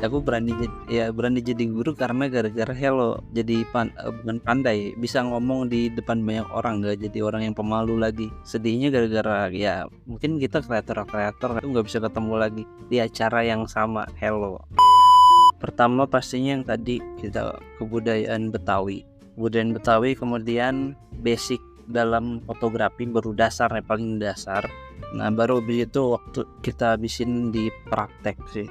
Aku berani jadi guru karena gara-gara Hello. Jadi bukan pandai, bisa ngomong di depan banyak orang, nggak jadi orang yang pemalu lagi. Sedihnya gara-gara ya mungkin kita kreator itu nggak bisa ketemu lagi di acara yang sama Hello. Pertama pastinya yang tadi kita kebudayaan Betawi, kemudian basic dalam fotografi baru dasarnya, paling dasar. Nah baru habis itu waktu kita habisin di praktek sih.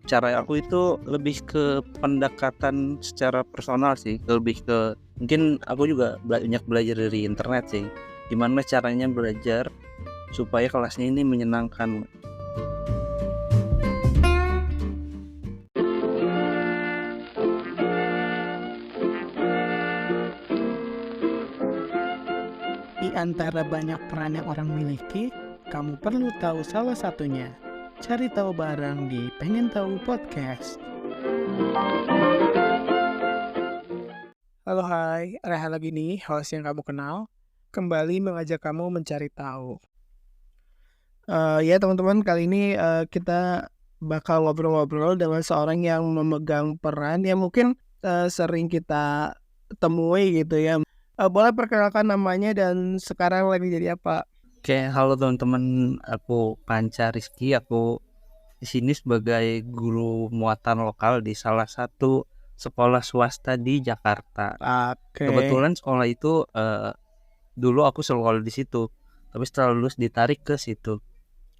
Cara aku itu lebih ke pendekatan secara personal sih, lebih ke mungkin aku juga banyak belajar dari internet sih, gimana caranya belajar supaya kelasnya ini menyenangkan. Di antara banyak peran yang orang miliki, kamu perlu tahu salah satunya. Cari tahu bareng di Pengen Tahu Podcast. Halo hai, Rehan lagi nih, host yang kamu kenal. Kembali mengajak kamu mencari tahu. Ya teman-teman, kali ini kita bakal ngobrol-ngobrol dengan seorang yang memegang peran yang mungkin sering kita temui gitu ya. Boleh perkenalkan namanya dan sekarang lagi jadi apa? Oke, halo teman-teman, aku Panca Rizky, aku di sini sebagai guru muatan lokal di salah satu sekolah swasta di Jakarta. Oke. Kebetulan sekolah itu dulu aku sekolah di situ, tapi setelah lulus ditarik ke situ.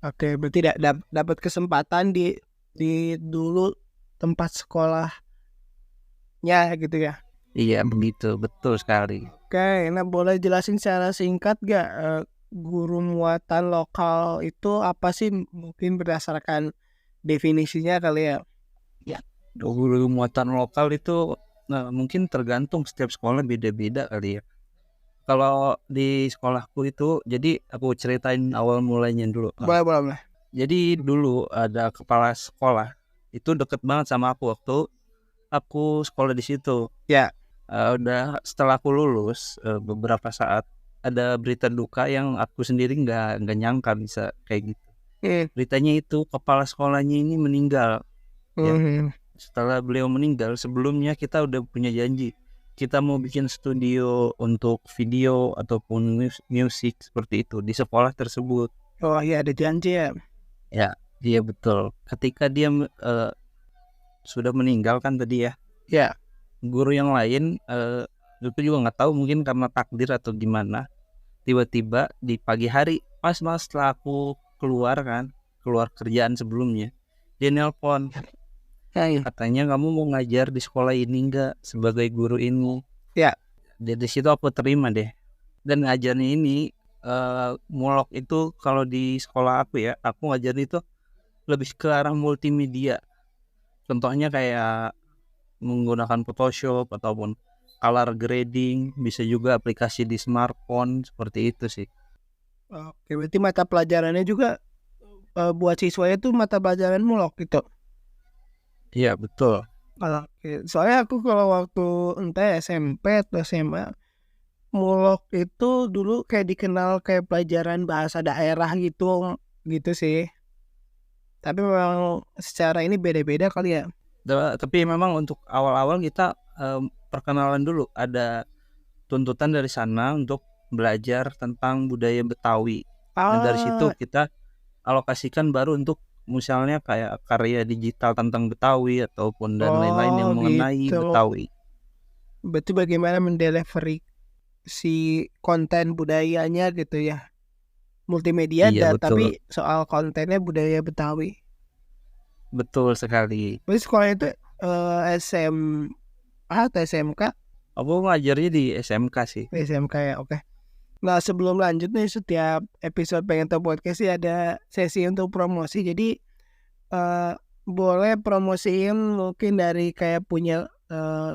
Oke, berarti dapat kesempatan di dulu tempat sekolahnya gitu ya. Iya begitu, betul sekali. Oke, nah boleh jelasin secara singkat gak guru muatan lokal itu apa sih, mungkin berdasarkan definisinya kali ya? Guru muatan lokal itu mungkin tergantung, setiap sekolah beda-beda kali ya. Kalau di sekolahku itu, jadi aku ceritain awal mulainya dulu. Boleh. Jadi dulu ada kepala sekolah itu deket banget sama aku waktu aku sekolah di situ. Ya. Udah setelah aku lulus beberapa saat ada berita duka yang aku sendiri nggak nyangka bisa kayak gitu. Beritanya itu kepala sekolahnya ini meninggal. Ya. Setelah beliau meninggal, sebelumnya kita udah punya janji kita mau bikin studio untuk video ataupun musik seperti itu di sekolah tersebut. Oh iya, ada janji ya? Ya, iya betul. Ketika dia sudah meninggal kan tadi ya. Ya. Guru yang lain itu juga nggak tahu, mungkin karena takdir atau gimana, tiba-tiba di pagi hari pas setelah aku keluar kerjaan sebelumnya, dia nelpon. Katanya kamu mau ngajar di sekolah ini nggak sebagai guru ini? Ya. Dari situ aku terima deh. Dan ngajarnya ini mulok itu kalau di sekolah aku ya, aku ngajar itu lebih ke arah multimedia. Contohnya kayak menggunakan Photoshop ataupun color grading, bisa juga aplikasi di smartphone, seperti itu sih. Oke, berarti mata pelajarannya juga buat siswanya tuh mata pelajaran mulok gitu. Iya betul. Soalnya aku kalau waktu entah SMP atau SMA, mulok itu dulu kayak dikenal kayak pelajaran bahasa daerah gitu sih. Tapi memang secara ini beda-beda kali ya. Tapi memang untuk awal-awal kita perkenalan dulu, ada tuntutan dari sana untuk belajar tentang budaya Betawi. Dan dari situ kita alokasikan baru untuk misalnya kayak karya digital tentang Betawi ataupun dan lain-lain yang mengenai gitu. Betawi. Berarti bagaimana mendelivery si konten budayanya gitu ya, multimedia. Iya, tapi soal kontennya budaya Betawi. Betul sekali. Berarti sekolah itu SMA atau SMK? Aku ngajarnya di SMK sih. SMK ya, oke. Nah sebelum lanjut nih, setiap episode Pengen Tahu Podcast sih ada sesi untuk promosi. Jadi boleh promosiin mungkin dari kayak punya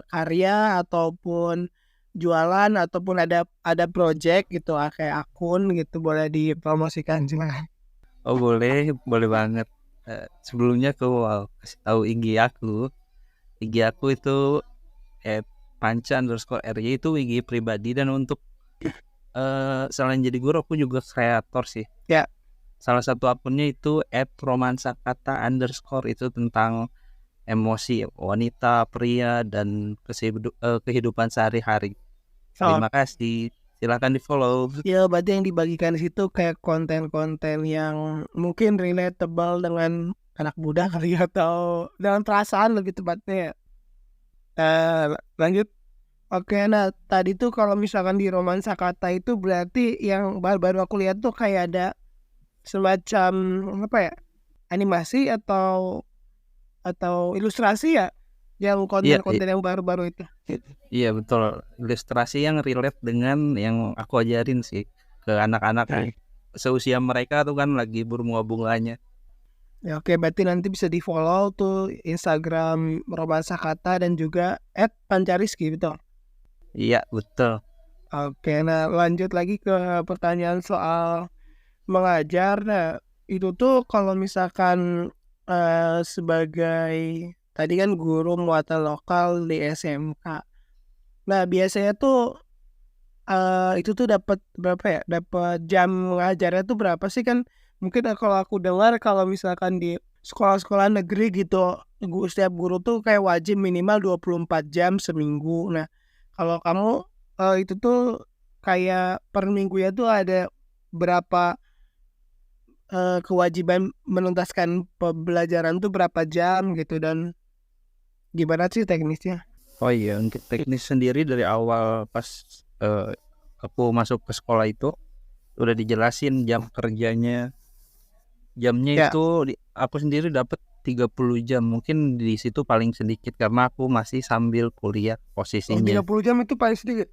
karya ataupun jualan ataupun ada project gitu, kayak akun gitu, boleh dipromosikan, silakan. Oh boleh banget. Sebelumnya aku kasih tahu IG aku itu @panca_ry, itu IG pribadi. Dan untuk selain jadi guru aku juga kreator sih. Ya. Salah satu akunnya itu @romansakata_, itu tentang emosi wanita, pria, dan kehidupan sehari-hari. Oh, Terima kasih. Silakan di-follow. ya berarti yang dibagikan di situ kayak konten-konten yang mungkin relatable dengan anak muda kali ya, atau dengan perasaan lebih tepatnya ya. Lanjut. Oke, nah tadi tuh kalau misalkan di Romansa Kata itu berarti yang baru-baru aku lihat tuh kayak ada semacam apa ya, animasi atau ilustrasi ya, yang Iya, konten-konten yang baru-baru itu. iya betul. Ilustrasi yang relate dengan yang aku ajarin sih ke anak-anak seusia mereka tuh kan lagi berbunga-bunganya. Ya, oke, berarti nanti bisa di follow tuh Instagram Romansa Kata dan juga @pancariski, betul. Iya, betul. Oke, nah lanjut lagi ke pertanyaan soal mengajar. Nah, itu tuh kalau misalkan sebagai tadi kan guru muatan lokal di SMK. Nah, biasanya tuh itu tuh dapat berapa ya? Dapat jam ngajarnya tuh berapa sih? Kan mungkin kalau aku dengar kalau misalkan di sekolah-sekolah negeri gitu, setiap guru tuh kayak wajib minimal 24 jam seminggu. Nah, kalau kamu itu tuh kayak per minggu ya tuh ada berapa kewajiban menuntaskan pembelajaran tuh berapa jam gitu, dan gimana sih teknisnya? Oh iya, untuk teknis sendiri dari awal pas eh, aku masuk ke sekolah itu udah dijelasin jam kerjanya. Jamnya Ya, itu aku sendiri dapat 30 jam. Mungkin di situ paling sedikit karena aku masih sambil kuliah oh, posisinya. 30 jam itu paling sedikit.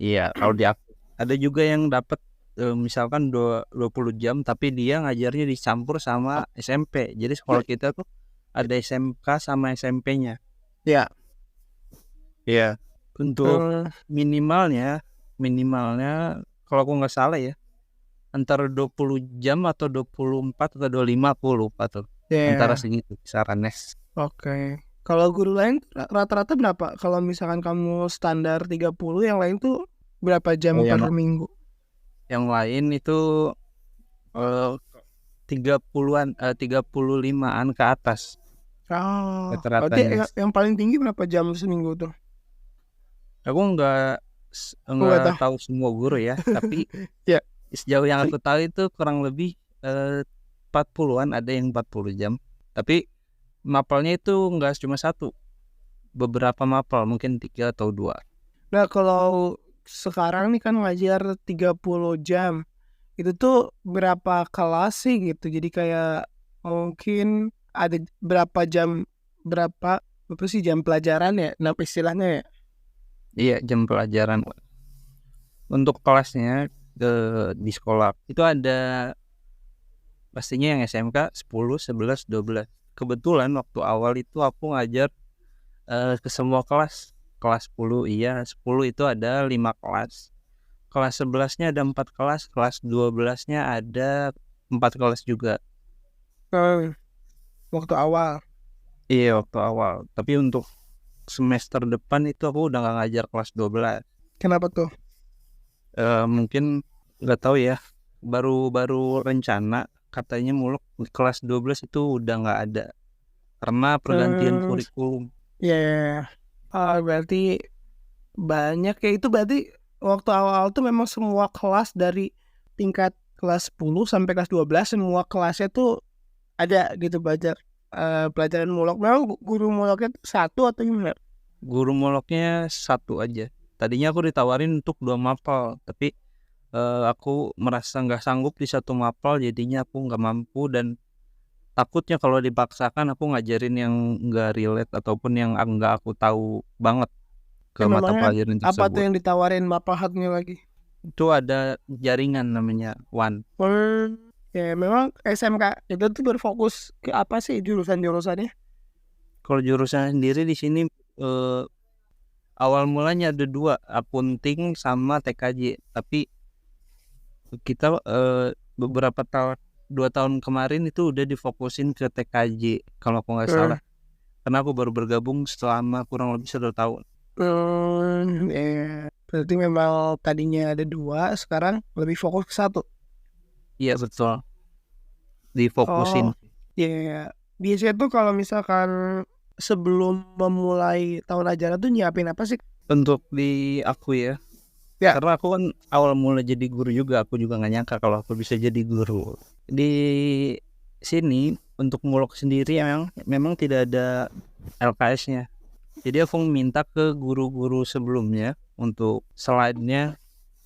Iya, kalau di aku ada juga yang dapat misalkan 20 jam tapi dia ngajarnya dicampur sama SMP. Jadi sekolah kita tuh ada SMK sama SMP-nya. Ya. Iya. Untuk minimalnya kalau aku nggak salah ya antara 20 jam atau 24 atau 25, aku lupa tuh. Antara Ya. segitu kisarannya. Oke. Kalau guru lain rata-rata berapa? Kalau misalkan kamu standar 30, yang lain tuh berapa Oh, jam per minggu? yang lain itu eh, 30-an 35-an ke atas Oh, berarti rata-ratanya. yang paling tinggi berapa jam seminggu tuh? Aku Oh, nggak nggak tahu. tahu semua guru ya, tapi Ya. sejauh yang aku tahu itu kurang lebih 40-an, ada yang 40 jam. Tapi mapelnya itu nggak cuma satu, beberapa mapel, mungkin 3 atau 2. Nah, kalau sekarang nih kan ngajar 30 jam. Itu tuh berapa kelas sih gitu? Jadi kayak mungkin ada berapa jam, berapa apa sih jam pelajaran ya? Nah, istilahnya ya. Iya, jam pelajaran. Untuk kelasnya di sekolah itu ada pastinya yang SMK 10, 11, 12. Kebetulan waktu awal itu aku ngajar ke semua kelas. Kelas 10 iya, 10 itu ada 5 kelas. Kelas 11-nya ada 4 kelas, kelas 12-nya ada 4 kelas juga. Waktu awal. Iya, waktu awal. Tapi untuk semester depan itu aku udah gak ngajar kelas 12. Kenapa tuh? Mungkin nggak tahu ya, baru rencana katanya muluk di kelas 12 itu udah nggak ada karena pergantian kurikulum. Ya, berarti banyak ya. Itu berarti waktu awal tuh memang semua kelas dari tingkat kelas 10 sampai kelas 12 semua kelasnya tuh ada gitu belajar pelajaran mulok. Memang guru muloknya tuh satu atau gimana? Guru muloknya satu aja. Tadinya aku ditawarin untuk 2 mapel, tapi aku merasa nggak sanggup di satu mapel, jadinya aku nggak mampu dan takutnya kalau dipaksakan aku ngajarin yang nggak relate ataupun yang nggak aku tahu banget ke mata Memangnya pelajaran apa tuh tersebut. yang ditawarin mapahatnya lagi? Itu ada jaringan namanya One. Ya memang SMK itu tuh berfokus ke apa sih jurusan-jurusannya? Kalau jurusan sendiri di sini eh, awal mulanya ada 2, akunting sama TKJ. Tapi kita beberapa tahun 2 tahun kemarin itu udah difokusin ke TKJ kalau aku nggak salah. Karena aku baru bergabung selama kurang lebih 1 tahun. Ya. Berarti memang tadinya ada 2, sekarang lebih fokus ke 1. Iya betul. difokusin. Oh, iya. Biasanya tuh kalau misalkan sebelum memulai tahun ajaran tuh nyiapin apa sih? Untuk di aku ya, Ya. karena aku kan awal mula jadi guru juga, aku juga nggak nyangka kalau aku bisa jadi guru. Di sini untuk mulok sendiri memang tidak ada LKS-nya. Jadi aku minta ke guru-guru sebelumnya untuk slide-nya,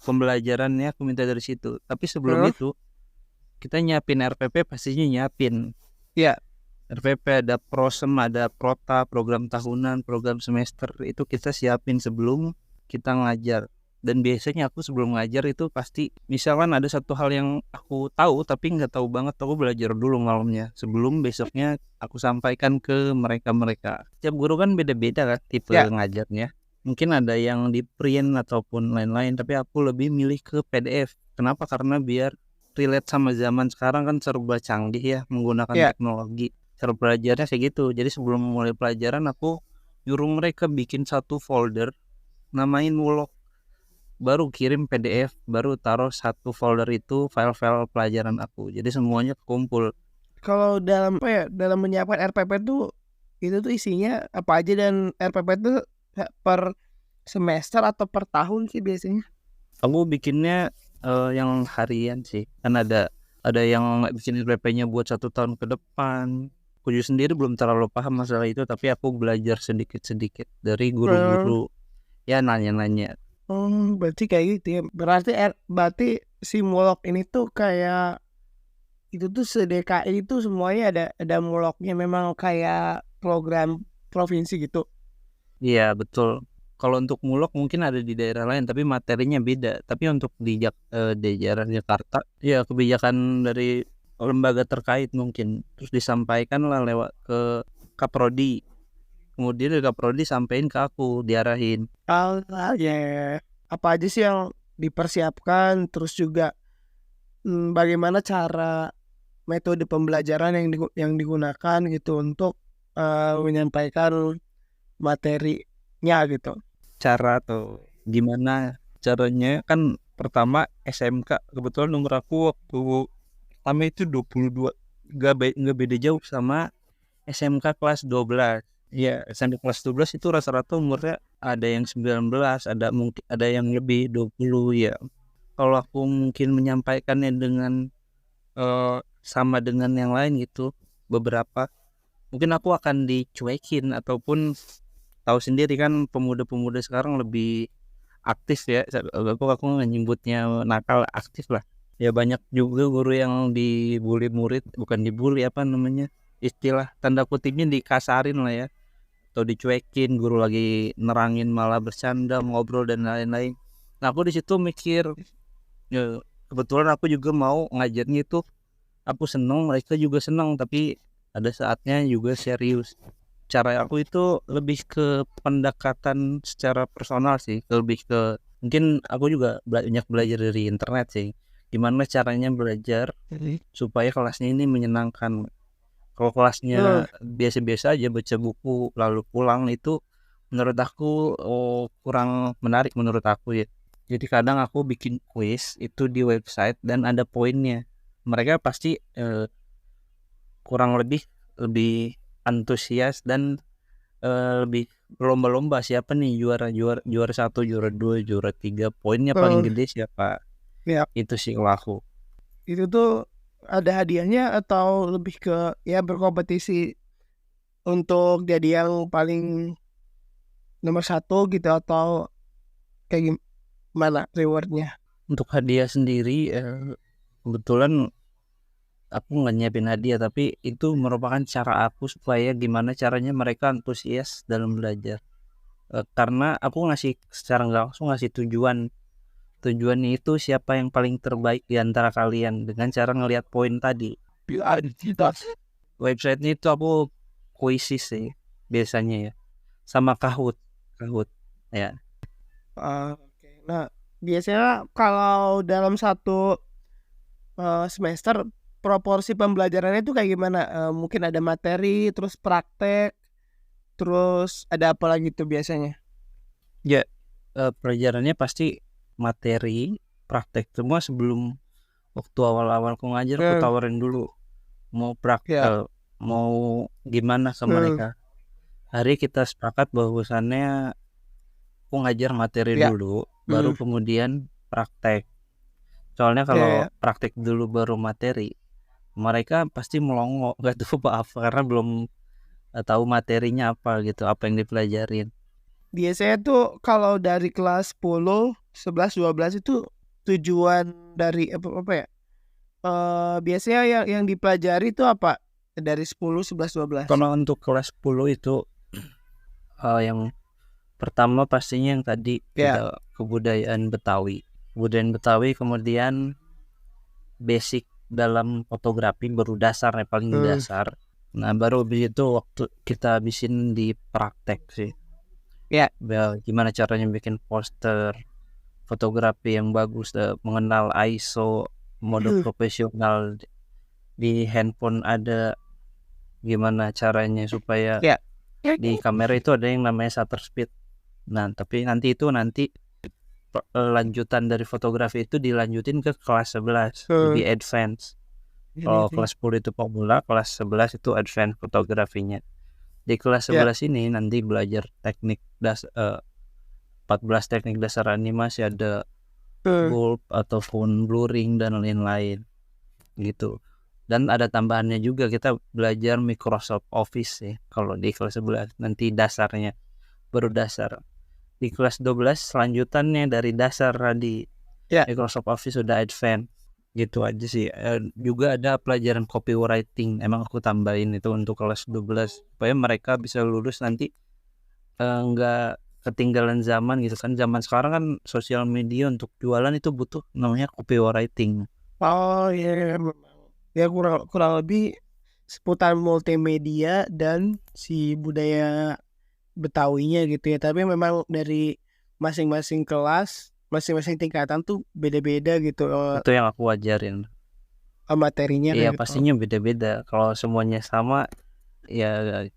pembelajarannya aku minta dari situ. Tapi sebelum Heeh. itu kita nyiapin RPP, pastinya nyiapin. Ya. RPP ada prosem, ada prota, program tahunan, program semester, itu kita siapin sebelum kita ngajar. Dan biasanya aku sebelum ngajar itu pasti misalkan ada satu hal yang aku tahu tapi nggak tahu banget, aku belajar dulu malamnya sebelum besoknya aku sampaikan ke mereka. Setiap guru kan beda-beda kan tipe Ya. ngajarnya. Mungkin ada yang di print ataupun lain-lain, tapi aku lebih milih ke PDF. Kenapa? Karena biar relate sama zaman sekarang kan serba canggih ya, menggunakan Ya. teknologi. Cara belajarnya kayak gitu. Jadi sebelum mulai pelajaran aku nyuruh mereka bikin satu folder, namain Mulok, baru kirim PDF, baru taruh satu folder itu file-file pelajaran aku. Jadi semuanya kumpul. Kalau dalam apa ya, dalam menyiapkan RPP tuh itu tuh isinya apa aja, dan RPP tuh per semester atau per tahun sih biasanya? Aku bikinnya yang harian sih. Kan ada yang bikin RPP-nya buat 1 tahun ke depan. Aku juga sendiri belum terlalu paham masalah itu, tapi aku belajar sedikit-sedikit dari guru-guru. Ya nanya-nanya. Berarti kayak gitu ya. Berarti si Mulok ini tuh kayak itu tuh se-DKI itu semuanya ada Muloknya, memang kayak program provinsi gitu. Iya betul. Kalau untuk Mulok mungkin ada di daerah lain tapi materinya beda. Tapi untuk di daerah Jakarta, ya kebijakan dari lembaga terkait mungkin terus disampaikan lah lewat ke Kaprodi. Kemudian dari Kaprodi sampein ke aku, diarahin. Ya. Apa aja sih yang dipersiapkan, terus juga bagaimana cara metode pembelajaran yang digunakan gitu untuk menyampaikan materinya gitu. Cara atau gimana caranya kan pertama SMK, kebetulan nomor aku waktu pertama itu 22, nggak beda jauh sama SMK kelas 12. Ya SMK kelas 12 itu rata-rata umurnya ada yang 19, ada yang lebih 20 ya. Kalau aku mungkin menyampaikannya dengan sama dengan yang lain gitu, beberapa mungkin aku akan dicuekin ataupun tahu sendiri kan pemuda-pemuda sekarang lebih aktif ya. Aku nyebutnya nakal, aktif lah. Ya banyak juga guru yang dibully murid, bukan dibully, apa namanya, istilah tanda kutipnya dikasarin lah ya, atau dicuekin, guru lagi nerangin malah bercanda, ngobrol dan lain-lain. Nah aku di situ mikir, ya, kebetulan aku juga mau ngajarnya itu, aku seneng, mereka juga seneng, tapi ada saatnya juga serius. Cara aku itu lebih ke pendekatan secara personal sih, lebih ke mungkin aku juga banyak belajar dari internet sih, gimana caranya belajar supaya kelasnya ini menyenangkan. Kalau kelasnya biasa-biasa aja baca buku lalu pulang, itu menurut aku kurang menarik menurut aku ya. Jadi kadang aku bikin quiz itu di website dan ada poinnya. Mereka pasti kurang lebih antusias dan lebih berlomba-lomba siapa nih juara juara 1, juara 2, juara 3, poinnya paling gede siapa. Ya, Itu sih kalau aku. itu tuh ada hadiahnya atau lebih ke ya berkompetisi untuk jadi yang paling nomor satu gitu, atau kayak gimana rewardnya? Untuk hadiah sendiri kebetulan aku nggak nyiapin hadiah, tapi itu merupakan cara aku supaya gimana caranya mereka antusias dalam belajar. Karena aku ngasih secara nggak langsung ngasih tujuannya itu siapa yang paling terbaik di antara kalian dengan cara ngelihat poin tadi. Websitenya itu aku kuisis sih biasanya ya, sama Kahoot ya. Oke. Nah, biasanya kalau dalam satu semester proporsi pembelajarannya itu kayak gimana? Mungkin ada materi, terus praktek, terus ada apa lagi tuh biasanya? Ya pelajarannya pasti materi, praktek semua. Sebelum waktu awal-awal aku ngajar aku Hmm. tawarin dulu, mau Ya. mau gimana ke mereka. Hari kita sepakat bahwasannya aku ngajar materi Ya. dulu, baru kemudian praktek. Soalnya Ya, kalau ya. praktek dulu baru materi, mereka pasti melongo, nggak tahu apa karena belum tahu materinya apa gitu, apa yang dipelajarin. Biasanya tuh kalau dari kelas 10, 11, 12 itu tujuan dari apa ya? Biasanya yang dipelajari itu apa? Dari 10, 11, 12. Kalau untuk kelas 10 itu yang pertama pastinya yang tadi Ya. ada kebudayaan Betawi. Kebudayaan Betawi, kemudian basic dalam fotografi baru dasar ya, paling dasar. Nah baru begitu waktu kita habisin di praktek sih. Ya. Gimana caranya bikin poster, fotografi yang bagus, mengenal ISO, mode profesional di handphone ada, gimana caranya supaya Ya. di kamera itu ada yang namanya shutter speed. Nah tapi nanti lanjutan dari fotografi itu dilanjutin ke kelas 11 lebih advance. Kalau kelas 10 itu pemula, kelas 11 itu advance fotografinya. Di kelas 11 ini nanti belajar teknik 14 teknik dasar animasi, ada bulb ataupun blurring dan lain-lain gitu. Dan ada tambahannya juga, kita belajar Microsoft Office ya kalau di kelas 11 nanti dasarnya, baru dasar. Di kelas 12 selanjutannya dari dasar tadi Microsoft Office sudah advance gitu aja sih. Juga ada pelajaran copywriting, emang aku tambahin itu untuk kelas 12 supaya mereka bisa lulus nanti nggak ketinggalan zaman gitu kan. Zaman sekarang kan sosial media untuk jualan itu butuh namanya copywriting. Oh iya, ya kurang lebih seputar multimedia dan si budaya Betawinya gitu ya. Tapi memang dari masing-masing kelas, masing-masing tingkatan tuh beda-beda gitu Itu yang aku ajarin. materinya Iya kayak gitu. pastinya beda-beda. Kalau semuanya sama ya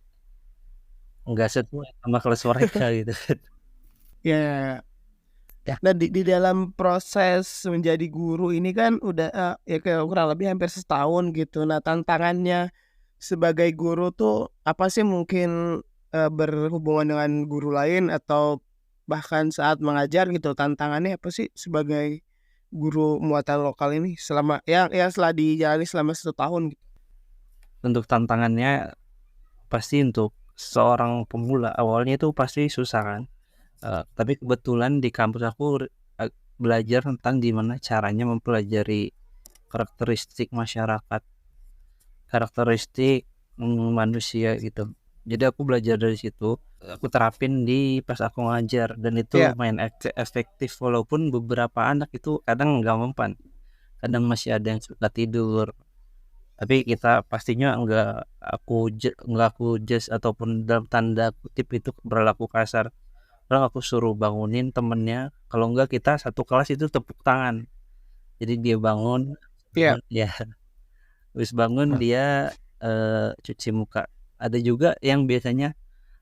nggak sesuai sama kelas mereka gitu. Ya. Nah di dalam proses menjadi guru ini kan udah ya kayak kurang lebih hampir setahun gitu. Nah tantangannya sebagai guru tuh apa sih, mungkin berhubungan dengan guru lain atau bahkan saat mengajar gitu, tantangannya apa sih sebagai guru muatan lokal ini selama setelah dijalani selama 1 tahun gitu? Untuk tantangannya pasti untuk seorang pemula awalnya itu pasti susah kan. Tapi kebetulan di kampus aku belajar tentang gimana caranya mempelajari karakteristik masyarakat, karakteristik manusia gitu. Jadi aku belajar dari situ, aku terapin di pas aku ngajar, dan itu lumayan efektif walaupun beberapa anak itu kadang nggak mempan, kadang masih ada yang suka tidur. Tapi kita pastinya nggak aku just ataupun dalam tanda kutip itu berlaku kasar. Kalau aku suruh bangunin temennya, kalau enggak kita satu kelas itu tepuk tangan. Jadi dia bangun ya, habis bangun dia cuci muka. Ada juga yang biasanya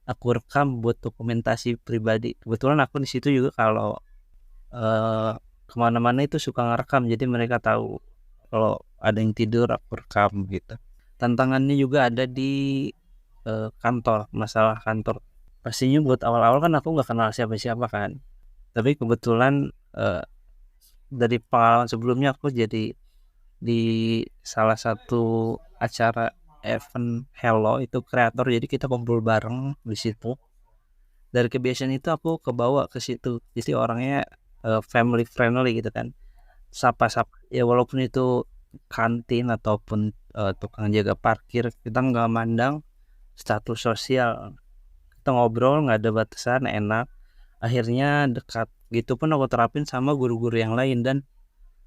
aku rekam buat dokumentasi pribadi. Kebetulan aku di situ juga kalau kemana-mana itu suka ngerekam, jadi mereka tahu kalau ada yang tidur aku rekam gitu. Tantangannya juga ada di kantor, masalah kantor. Pastinya buat awal-awal kan aku nggak kenal siapa-siapa kan, tapi kebetulan dari pengalaman sebelumnya aku jadi di salah satu acara event Hello itu kreator, jadi kita kumpul bareng di situ. Dari kebiasaan itu aku kebawa ke situ, jadi orangnya family friendly gitu kan, sapa-sapa ya, walaupun itu kantin ataupun tukang jaga parkir, kita nggak mandang status sosial, kita ngobrol nggak ada batasan, enak, akhirnya dekat. Gitu pun aku terapin sama guru-guru yang lain, dan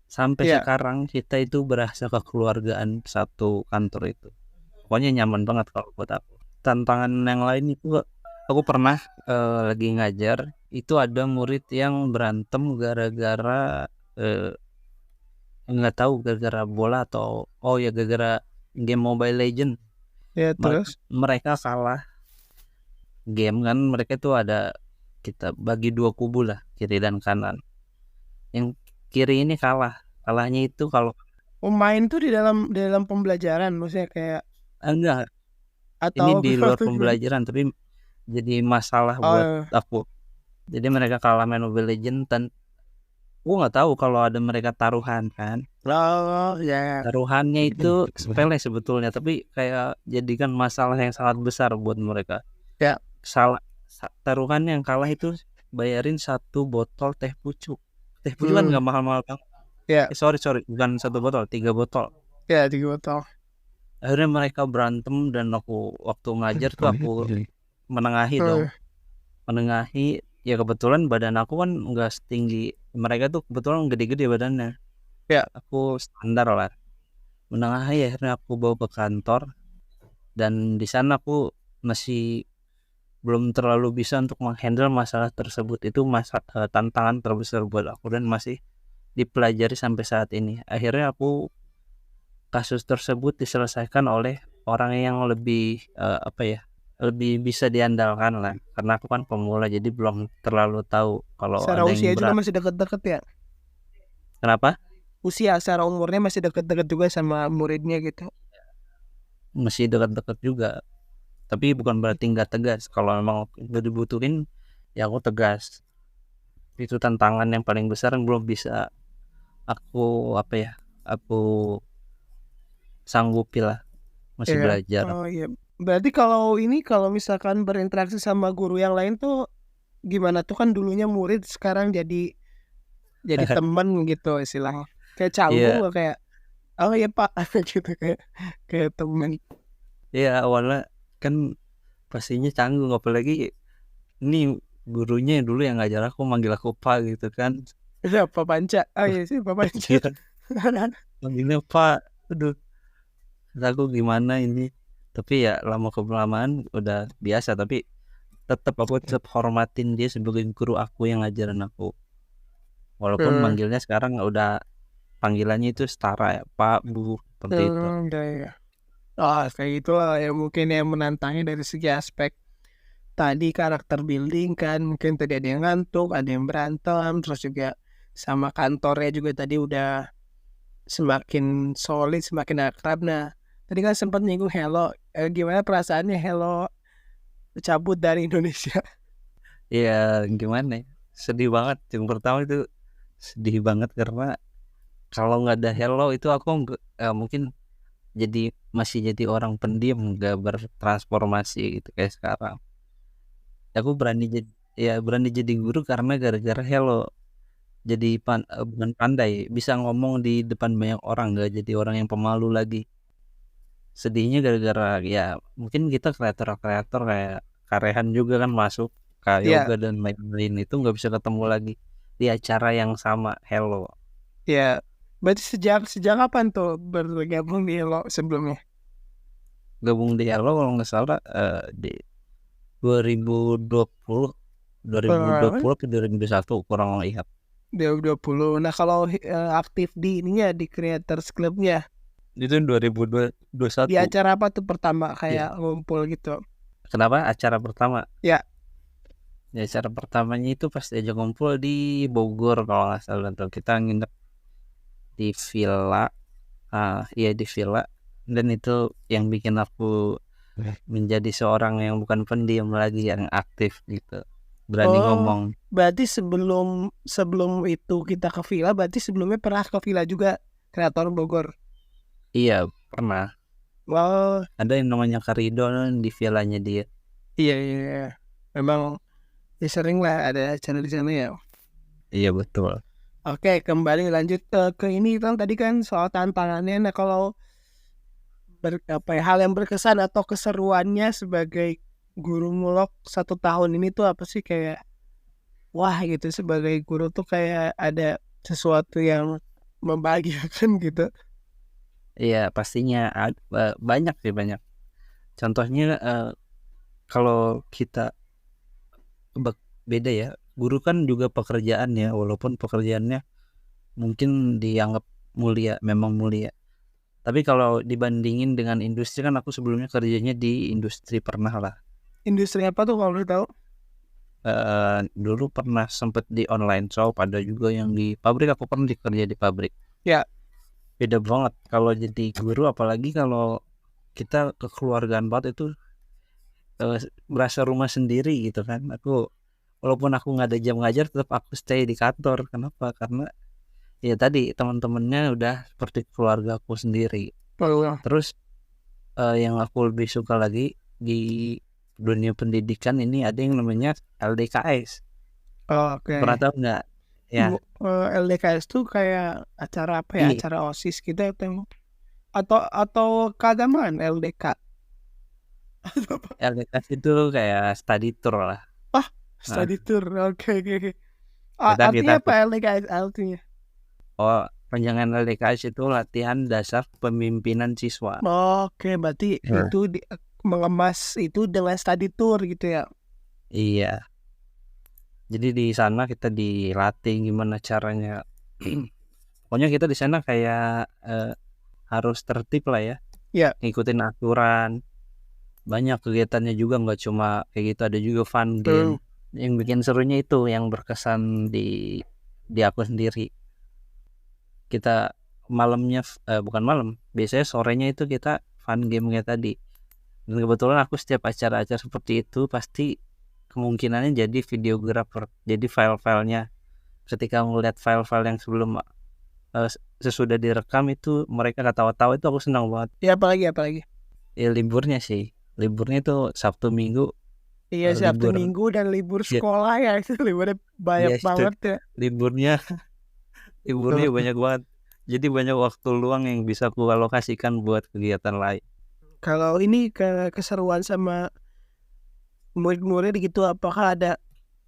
sampai sekarang kita itu berasa kekeluargaan satu kantor itu. Pokoknya nyaman banget kalau buat aku. Tantangan yang lain itu aku pernah lagi ngajar, itu ada murid yang berantem gara-gara nggak tahu gara-gara bola atau gara-gara game Mobile Legend. Terus Mereka kalah game kan, mereka itu ada, kita bagi 2 kubu lah, kiri dan kanan. Yang kiri ini kalahnya itu kalau Main tuh di dalam pembelajaran maksudnya kayak Enggak, ini atau di luar atau gimana? pembelajaran tapi jadi masalah buat Oh, aku. Jadi mereka kalah main Mobile Legends dan aku nggak tahu kalau ada mereka taruhan kan. oh ya. Taruhannya itu sepele sebetulnya, tapi kayak jadikan masalah yang sangat besar buat mereka. Ya. Salah taruhan yang kalah itu bayarin satu botol teh pucuk. Teh pucuk kan Hmm, nggak mahal-mahal banget. ya, Sorry bukan satu botol, 3 botol. ya 3 botol. Akhirnya mereka berantem dan aku waktu ngajar tuh aku menengahi dong. Hmm, Menengahi, ya kebetulan badan aku kan nggak setinggi mereka tuh, kebetulan gede-gede badannya. ya. Aku standar lah. Menengahi akhirnya aku bawa ke kantor dan di sana aku masih belum terlalu bisa untuk menghandle masalah tersebut. Itu tantangan terbesar buat aku dan masih dipelajari sampai saat ini. Akhirnya kasus tersebut diselesaikan oleh orang yang lebih lebih bisa diandalkan lah, karena aku kan pemula jadi belum terlalu tahu kalau Secara ada yang usia juga berat. masih deket-deket ya. Kenapa? Usia secara umurnya masih deket-deket juga sama muridnya gitu. Masih dekat-dekat juga, tapi bukan berarti nggak tegas. Kalau memang udah dibutuhin ya aku tegas. Itu tantangan yang paling besar yang belum bisa aku aku sanggupi lah, masih Iya. belajar. Oh iya. Berarti kalau misalkan berinteraksi sama guru yang lain tuh gimana tuh, kan dulunya murid sekarang jadi temen gitu istilahnya. Kayak canggung Iya, nggak, kayak oh ya Pak gitu, kayak kayak temen. iya awalnya kan pastinya canggung, apalagi ini gurunya dulu yang ngajar aku manggil aku Pak gitu kan. Iya Pak Panca. Oh iya sih Pak Panca. Iya, manggilnya Pak. Aduh, kata aku gimana ini. Tapi ya lama kelamaan udah biasa, tapi tetap aku tetap hormatin dia sebagai guru aku yang ngajarin aku. Walaupun Hmm, manggilnya sekarang udah panggilannya itu setara ya, Pak, Bu, seperti itu. udah ya. Oh kayak gitulah ya, mungkin yang menantangnya dari segi aspek tadi karakter building kan, mungkin tadi ada yang ngantuk, ada yang berantem, terus juga sama kantornya juga tadi udah semakin solid, semakin akrab. Nah, tadi kan sempat nyinggung Hello. Gimana perasaannya Hello cabut dari Indonesia? Ya gimana ya, sedih banget. Yang pertama itu sedih banget karena kalau nggak ada Hello itu aku mungkin masih jadi orang pendiam, nggak bertransformasi gitu kayak sekarang. Aku berani jadi guru karena gara-gara Hello. Jadi bukan pandai, bisa ngomong di depan banyak orang, nggak jadi orang yang pemalu lagi. Sedihnya gara-gara ya mungkin kita kreator-kreator kayak Karehan juga kan masuk Kak Ya, Yoga dan lain-lain itu nggak bisa ketemu lagi di acara yang sama Hello. ya. Berarti sejak sejak kapan tuh bergabung di Hello sebelumnya? Gabung di Hello kalau nggak salah di 2020 Eh, 2020 ke 2021 kurang lihat. 2020. Nah, kalau aktif di ininya di Creators Clubnya, Itu di 2021. acara apa tuh pertama Iya. kayak ngumpul gitu? Kenapa acara pertama? Ya, Ya, acara pertamanya itu pas diajak ngumpul di Bogor kalau nggak salah tuh. Kita nginep di villa, iya di villa, dan itu yang bikin aku menjadi seorang yang bukan pendiam lagi, yang aktif gitu, berani oh, ngomong. berarti sebelum sebelum itu kita ke villa, berarti sebelumnya pernah ke villa juga, kreator Bogor. Iya pernah, Wow, ada yang namanya Karido di villanya dia. iya, iya, iya. Memang ya sering lah ada acara di sana ya. Iya betul. Oke, kembali lanjut ke ini kan tadi kan soal tantangannya. Nah, kalau apa ya, hal yang berkesan atau keseruannya sebagai guru mulok 1 tahun ini tuh apa sih, kayak wah gitu sebagai guru tuh kayak ada sesuatu yang membahagiakan gitu. Iya pastinya banyak sih, banyak contohnya. Kalau kita beda ya, guru kan juga pekerjaan ya, walaupun pekerjaannya mungkin dianggap mulia, memang mulia. Tapi kalau dibandingin dengan industri, kan aku sebelumnya kerjanya di industri pernah lah. Industri apa tuh kalau boleh tahu? Dulu pernah sempet di online shop, ada juga yang di pabrik. Aku pernah kerja di pabrik. Ya, beda banget kalau jadi guru, apalagi kalau kita kekeluargaan banget itu, berasa rumah sendiri gitu kan. Walaupun aku nggak ada jam ngajar tetap aku stay di kantor. Kenapa? Karena ya tadi teman-temannya udah seperti keluarga aku sendiri. Oh, Terus yang aku lebih suka lagi di dunia pendidikan ini ada yang namanya LDKS. oke. Pernah tahu nggak? Ya, LDKS tuh kayak acara apa ya? iya. Acara OSIS gitu atau keagamaan LDK? LDKS itu kayak study tour lah. Ah, Nah, study tour. Oke, oke, oke. kita Artinya apa LDKS artinya? panjangan LDKS itu latihan dasar kepemimpinan siswa. Oke, berarti itu mengemas itu dengan study tour gitu ya. Iya. Jadi di sana kita dilatih gimana caranya. Pokoknya kita di sana kayak harus tertib lah ya. Iya. Ngikutin aturan. Banyak kegiatannya juga, nggak cuma kayak gitu, ada juga fun game. Yang bikin serunya itu yang berkesan di aku sendiri. Kita malamnya bukan malam, biasanya sorenya itu kita fun game kayak tadi. Dan kebetulan aku setiap acara-acara seperti itu pasti kemungkinannya jadi videographer. Jadi file-filenya ketika ngeliat file-file yang sebelum sesudah direkam itu mereka ketawa-tawa, itu aku senang banget. Ya apalagi? Ya liburnya sih. Liburnya itu Sabtu Minggu. Iya, Sabtu Libur. Minggu dan libur Ya. sekolah ya, itu liburnya banyak Yes, banget ya. Liburnya banyak banget. Jadi banyak waktu luang yang bisa aku alokasikan buat kegiatan lain. Kalau ini keseruan sama murid-murid gitu, apakah ada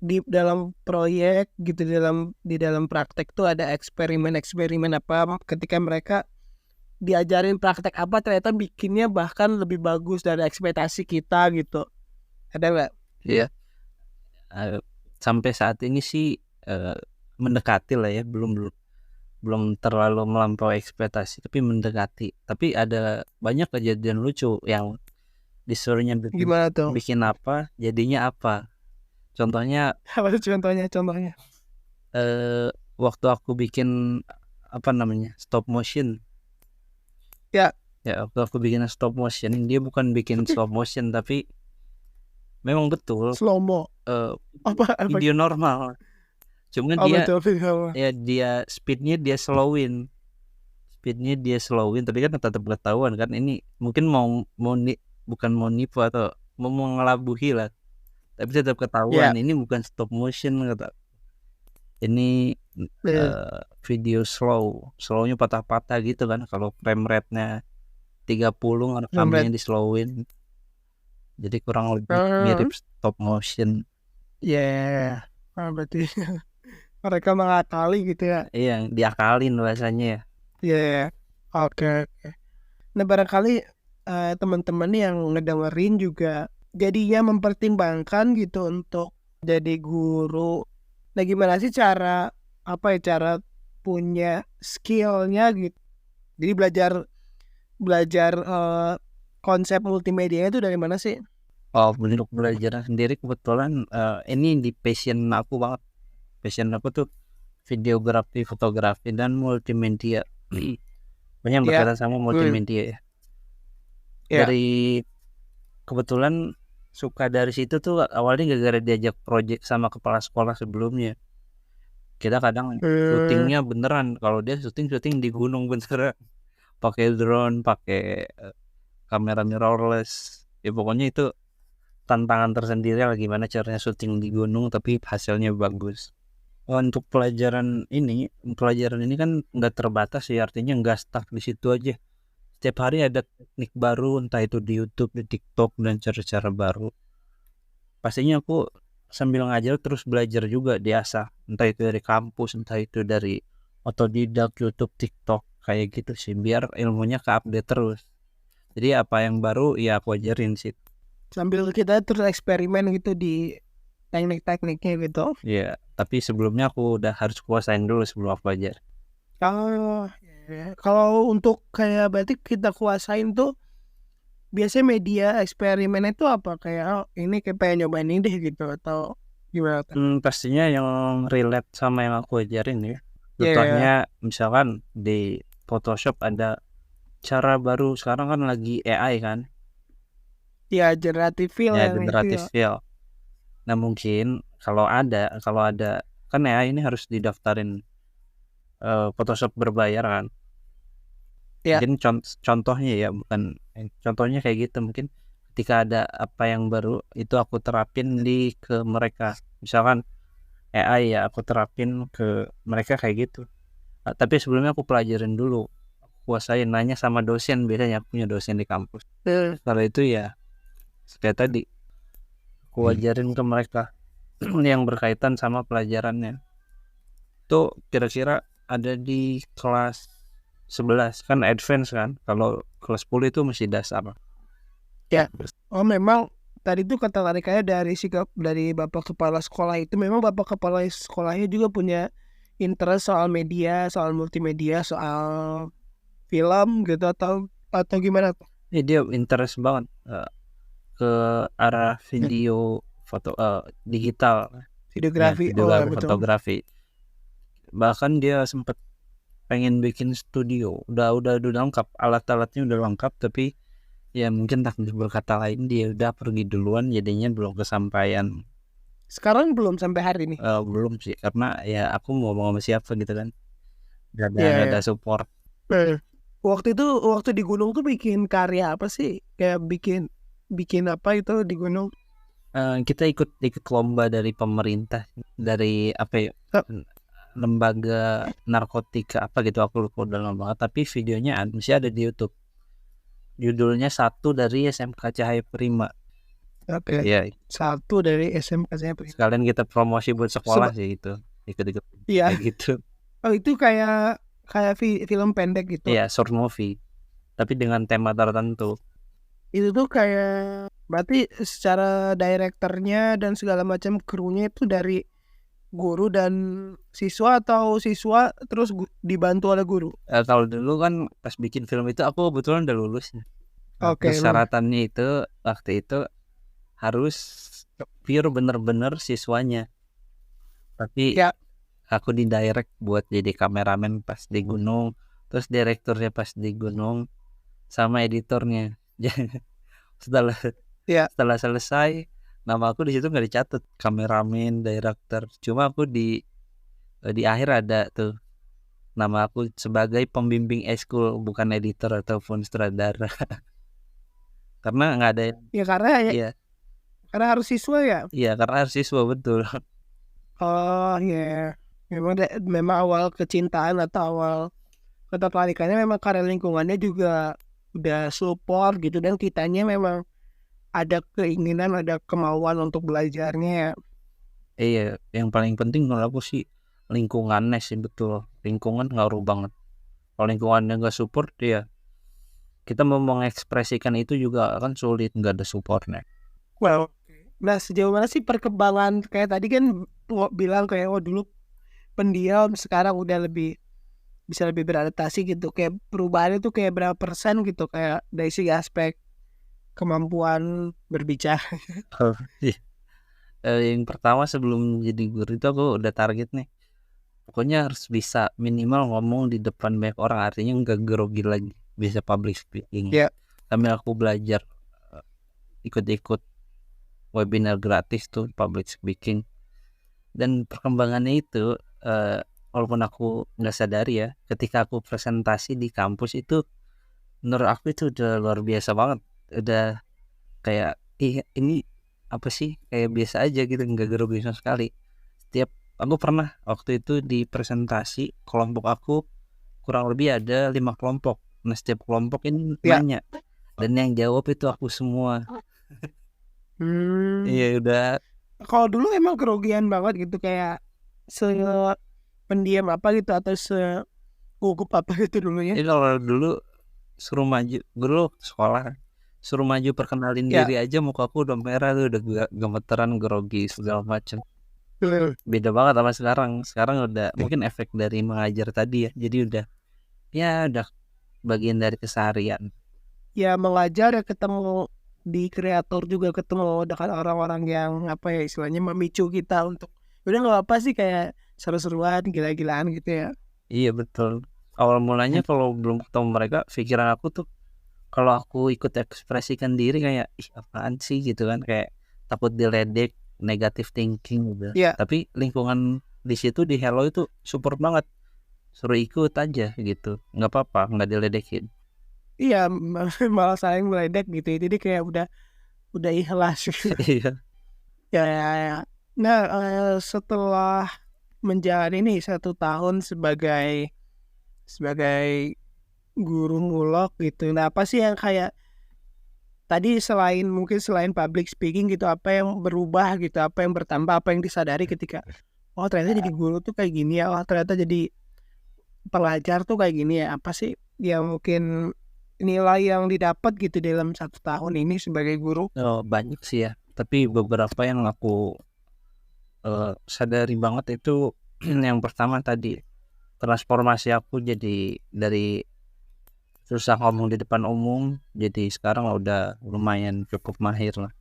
di dalam proyek gitu, di dalam praktek tuh ada eksperimen apa ketika mereka diajarin praktek apa ternyata bikinnya bahkan lebih bagus dari ekspektasi kita gitu, ada nggak? Iya. Sampai saat ini sih mendekati lah ya, belum terlalu melampaui ekspektasi, tapi mendekati. Tapi ada banyak kejadian lucu yang disuruhnya Gimana tuh? bikin apa, jadinya apa. Contohnya Apa tuh contohnya? waktu aku bikin apa namanya, stop motion. Ya. Waktu aku bikin stop motion, dia bukan bikin stop motion tapi memang betul Slow mo apa video normal. Cuma dia speednya dia slowin, tapi kan tetap ketahuan kan ini mungkin bukan mau nipu atau mau ngelabuhi lah, tapi tetap ketahuan ini bukan stop motion kata. Ini video slownya patah-patah gitu kan, kalau frame rate-nya 30 ngerekamnya dislowin, jadi kurang lebih mirip stop motion. Berarti mereka mengakali gitu ya. Iya, diakalin bahasanya ya. Oke. Nah, barangkali teman-teman yang ngedengerin juga jadinya mempertimbangkan gitu untuk jadi guru. Nah, gimana sih cara punya skillnya gitu. Jadi belajar konsep multimedia itu dari mana sih? Bentuk belajar sendiri kebetulan ini di passion aku banget. Passion aku tuh videografi, fotografi, dan multimedia. Banyak berkaitan sama multimedia ya. Dari kebetulan suka dari situ tuh awalnya gara-gara diajak project sama kepala sekolah sebelumnya. Kita kadang syutingnya beneran, kalau dia syuting di gunung beneran, pakai drone, pakai kamera mirrorless. Ya pokoknya itu tantangan tersendiri lah, gimana caranya syuting di gunung tapi hasilnya bagus. Untuk pelajaran ini kan nggak terbatas ya, artinya nggak stuck di situ aja. Setiap hari ada teknik baru, entah itu di YouTube, di TikTok, dan cara-cara baru. Pastinya aku sambil ngajar terus belajar juga, diasah, entah itu dari kampus, entah itu dari otodidak, YouTube, TikTok, kayak gitu sih, biar ilmunya ke-update terus. Jadi apa yang baru ya aku ajarin sih. Sambil kita terus eksperimen gitu di teknik-tekniknya gitu. Iya, tapi sebelumnya aku udah harus kuasain dulu sebelum aku belajar. Kalau untuk kayak berarti kita kuasain tuh biasanya media eksperimen itu apa? Kayak ini kayak pengen nyobain ini deh gitu, atau gimana? Pastinya yang relate sama yang aku ajarin ya. Contohnya misalkan di Photoshop, ada cara baru sekarang kan lagi AI kan. Ya generative fill Ya, yang itu generative ya. fill. Nah mungkin kalau ada kan AI ini harus didaftarin Photoshop berbayar kan. Ya. Mungkin contohnya ya, bukan contohnya kayak gitu, mungkin ketika ada apa yang baru itu aku terapin ke mereka. Misalkan AI ya aku terapin ke mereka kayak gitu. Tapi sebelumnya aku pelajarin dulu, aku kuasain, nanya sama dosen, biasanya aku punya dosen di kampus. Kalau itu ya kayak tadi aku ajarin ke mereka yang berkaitan sama pelajarannya. Itu kira-kira ada di kelas 11 kan advance kan. Kalau kelas 10 itu masih dasar. Ya. Oh memang tadi tuh ketertarikannya dari sikap dari bapak kepala sekolah itu, memang bapak kepala sekolahnya juga punya interest soal media, soal multimedia, soal film gitu atau gimana tuh? Dia interest banget ke arah video foto digital, ya Videografi. Oh ya videografi, betul. fotografi. Bahkan dia sempat pengen bikin studio, udah lengkap, alat-alatnya udah lengkap, tapi ya mungkin takdir berkata lain dia udah pergi duluan, jadinya belum kesampaian. Sekarang belum sampai hari ini. Belum sih, karena ya aku mau ngomong sama siapa gitu kan, gak Ya ada ya. support. Waktu di gunung tuh bikin karya apa sih? Kayak bikin apa itu di gunung? Kita ikut lomba dari pemerintah, dari apa ya, lembaga narkotika apa gitu, aku lupa udah lama banget, tapi videonya masih ada di YouTube. Judulnya Satu dari SMK Cahaya Prima. Oke. Ya, Satu dari SMK saya Prima. sekalian kita promosi buat sekolah sih itu, ikut Iya. kayak gitu. Oh itu kayak film pendek gitu. Iya, short movie, tapi dengan tema tertentu. Itu tuh kayak berarti secara direkturnya dan segala macam krunya itu dari guru dan siswa atau siswa terus dibantu oleh guru? Kalau dulu kan pas bikin film itu aku kebetulan udah lulus. Oke. Persyaratannya itu waktu itu harus pure bener-bener siswanya, tapi Ya. aku di direct buat jadi kameramen pas di gunung, terus direkturnya pas di gunung, sama editornya. setelah Ya. setelah selesai, nama aku di situ nggak dicatat kameramen, director, cuma aku di akhir ada tuh nama aku sebagai pembimbing ekskul, bukan editor ataupun sutradara. Karena nggak ada. Ya karena Iya, harus siswa ya. iya karena harus siswa, betul. Oh ya. Memang awal kecintaan atau awal ketertarikannya memang karena lingkungannya juga udah support gitu, dan kitanya memang ada keinginan, ada kemauan untuk belajarnya. Iya, yang paling penting kalau aku sih lingkungannya sih, betul. Lingkungan ngaruh banget. Kalau lingkungannya nggak support, ya kita mau mengekspresikan itu juga kan sulit, nggak ada supportnya. Well, nah sejauh mana sih perkembangan, kayak tadi kan bilang kayak dulu pendiam, sekarang udah bisa lebih beradaptasi gitu, kayak perubahannya tuh kayak berapa persen gitu, kayak dari segi aspek kemampuan berbicara. Iya. Yang pertama sebelum jadi guru itu aku udah target nih, pokoknya harus bisa minimal ngomong di depan banyak orang, artinya nggak grogi lagi, bisa public speaking. Ya. Sambil aku belajar ikut webinar gratis tuh public speaking. Dan perkembangannya itu walaupun aku nggak sadari ya, ketika aku presentasi di kampus itu menurut aku itu udah luar biasa banget, udah kayak ini apa sih, kayak biasa aja gitu, nggak grogi sama sekali. Aku pernah waktu itu di presentasi, kelompok aku kurang lebih ada 5 kelompok. Nah setiap kelompok ini nanya, dan yang jawab itu aku semua. Iya udah. Kalau dulu emang kerugian banget gitu, kayak pendiam apa gitu atau gugup apa gitu dulunya. Jadi kalau dulu suruh maju, dulu sekolah suruh maju perkenalin Ya. diri aja, muka aku udah merah tuh, udah gemeteran, grogi segala macam. Beda banget sama sekarang. Sekarang udah mungkin efek dari mengajar tadi ya, jadi udah bagian dari keseharian. Ya mengajar ya, ketemu di kreator juga, ketemu dengan orang-orang yang apa ya istilahnya memicu kita untuk udah nggak apa sih, kayak seru-seruan, gila-gilaan gitu ya. Iya betul. awal mulanya kalau belum ketemu mereka, pikiran aku tuh kalau aku ikut ekspresikan diri kayak, "Ih, apaan sih?" gitu kan, kayak takut diledek, negative thinking gitu. Iya. Tapi lingkungan di situ di Hello itu support banget, suruh ikut aja gitu, nggak apa-apa, nggak diledekin. Iya, malah saling meledek gitu ya, jadi kayak udah ikhlas gitu. Iya. Ya ya ya. Nah, setelah menjalani nih 1 tahun sebagai guru mulok gitu, nah apa sih yang kayak tadi selain public speaking gitu, apa yang berubah gitu, apa yang bertambah, apa yang disadari ketika, "Oh ternyata jadi guru tuh kayak gini ya, oh ternyata jadi pengajar tuh kayak gini ya." Apa sih yang mungkin nilai yang didapat gitu dalam 1 tahun ini sebagai guru? Oh, banyak sih ya, tapi beberapa yang aku, sadari banget itu yang pertama tadi, transformasi aku jadi dari susah ngomong di depan umum, jadi sekarang udah lumayan cukup mahir lah,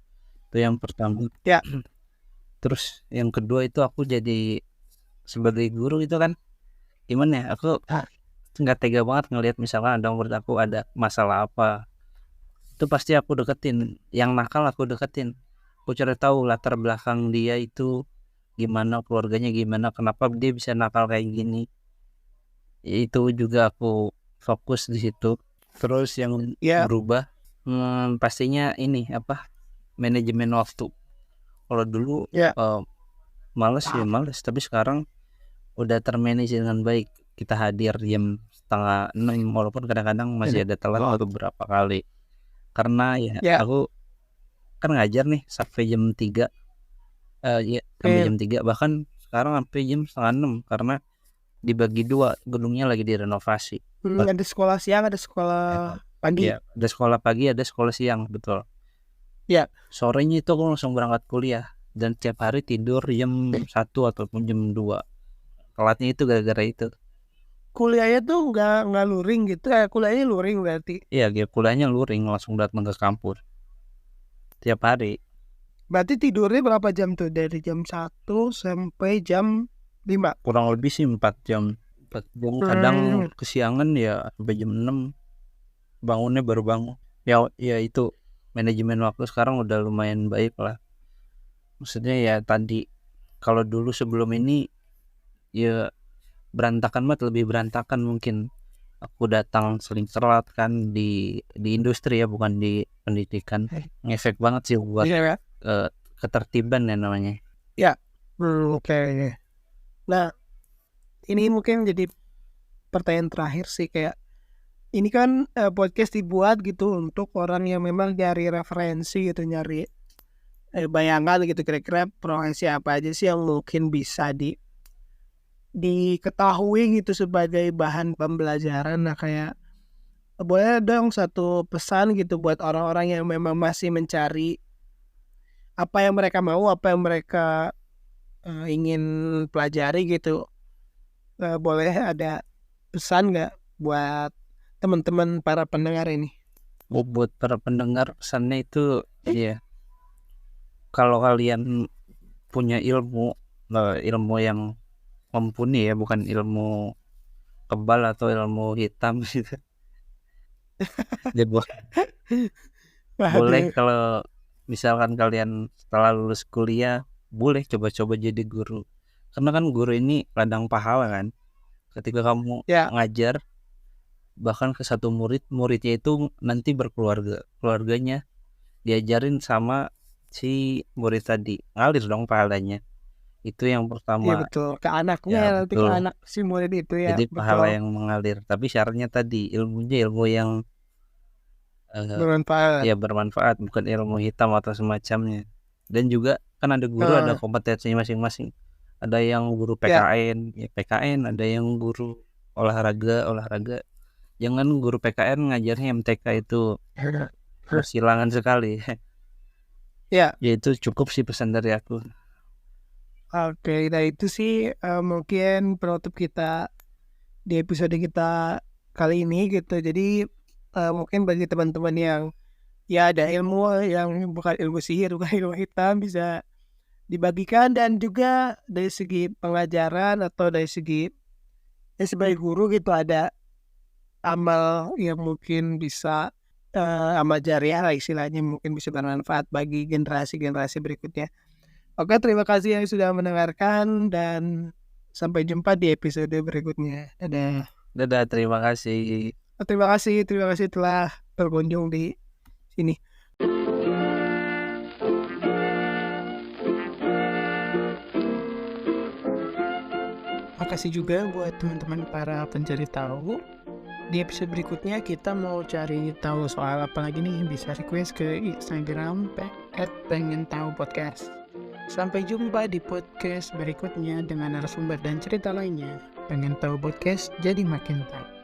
itu yang pertama. Ya. Terus yang kedua itu aku jadi sebagai guru itu kan gimana ya, aku nggak tega banget ngelihat misalkan ada murid aku ada masalah apa, itu pasti aku deketin, yang nakal aku deketin, aku cari tahu latar belakang dia itu gimana, keluarganya gimana, kenapa dia bisa nakal kayak gini, itu juga aku fokus di situ. Terus yang Ya. berubah, pastinya ini apa, manajemen waktu. Kalau dulu Ya. males ya males, tapi sekarang udah termanage dengan baik. Kita hadir jam 5:30 walaupun kadang-kadang masih ada telat beberapa kali. Karena ya Ya. aku kan ngajar nih sampai jam 3, ya sampai jam 3, bahkan sekarang sampai jam 5:30 karena dibagi 2, gedungnya lagi direnovasi. Ada sekolah siang, ada sekolah pagi. Ya, ada sekolah pagi, ada sekolah siang, betul. Ya. Sorenya itu aku langsung berangkat kuliah dan tiap hari tidur jam 1 ataupun jam 2. Telatnya itu gara-gara itu. Kuliahnya tuh nggak luring gitu, kuliahnya luring berarti. Iya, kuliahnya luring, langsung datang ke kampus tiap hari. Berarti tidurnya berapa jam tuh? Dari jam 1 sampai jam 5? Kurang lebih sih 4 jam. 4 jam, kadang kesiangan ya sampai jam 6. Bangunnya baru bangun. Ya itu manajemen waktu sekarang udah lumayan baik lah. Maksudnya ya tadi kalau dulu sebelum ini ya berantakan banget, lebih berantakan mungkin. Aku datang sering telat kan di industri ya, bukan di pendidikan. Ngefek banget sih buat Iya, ketertiban ya namanya. ya. Oke. Nah, ini mungkin jadi pertanyaan terakhir sih, kayak ini kan podcast dibuat gitu untuk orang yang memang nyari referensi gitu, nyari bayangan gitu, kira-kira profesi apa aja sih yang mungkin bisa diketahui gitu sebagai bahan pembelajaran. Nah, kayak boleh dong satu pesan gitu buat orang-orang yang memang masih mencari apa yang mereka mau, apa yang mereka ingin pelajari gitu. Boleh ada pesan nggak buat teman-teman para pendengar ini? Buat para pendengar pesannya itu ya, kalau kalian punya ilmu yang mumpuni ya, bukan ilmu kebal atau ilmu hitam gitu. Jadi boleh kalau misalkan kalian setelah lulus kuliah boleh coba-coba jadi guru, karena kan guru ini ladang pahala kan. Ketika kamu ngajar bahkan ke satu muridnya itu nanti berkeluarga, keluarganya diajarin sama si murid tadi, ngalir dong pahalanya. Itu yang pertama. Iya betul, ke anaknya Ya, nanti, ke betul. anak si murid itu ya. Jadi pahala betul. yang mengalir, tapi syaratnya tadi ilmunya ilmu yang Bermanfaat. ya bermanfaat, bukan ilmu hitam atau semacamnya. Dan juga kan ada guru ada kompetensinya masing-masing. Ada yang guru PKN, ya PKN, ada yang guru olahraga. Jangan guru PKN ngajarnya MTK, itu persilangan sekali. Ya. Ya itu cukup sih pesan dari aku. Oke, nah itu sih mungkin penutup kita di episode kita kali ini gitu. Jadi mungkin bagi teman-teman yang ya ada ilmu yang bukan ilmu sihir, bukan ilmu hitam, bisa dibagikan. Dan juga dari segi pengajaran atau dari segi sebagai guru gitu, ada amal yang mungkin bisa amal jariah lah istilahnya, mungkin bisa bermanfaat bagi generasi-generasi berikutnya. Oke, terima kasih yang sudah mendengarkan dan sampai jumpa di episode berikutnya. Dadah. Dadah, terima kasih. Terima kasih telah berkunjung di sini. Makasih juga buat teman-teman para pencari tahu. Di episode berikutnya kita mau cari tahu soal apa lagi nih, bisa request ke Instagram @pengen_tahu_podcast. Sampai jumpa di podcast berikutnya dengan narasumber dan cerita lainnya. Pengen tahu podcast jadi makin tahu.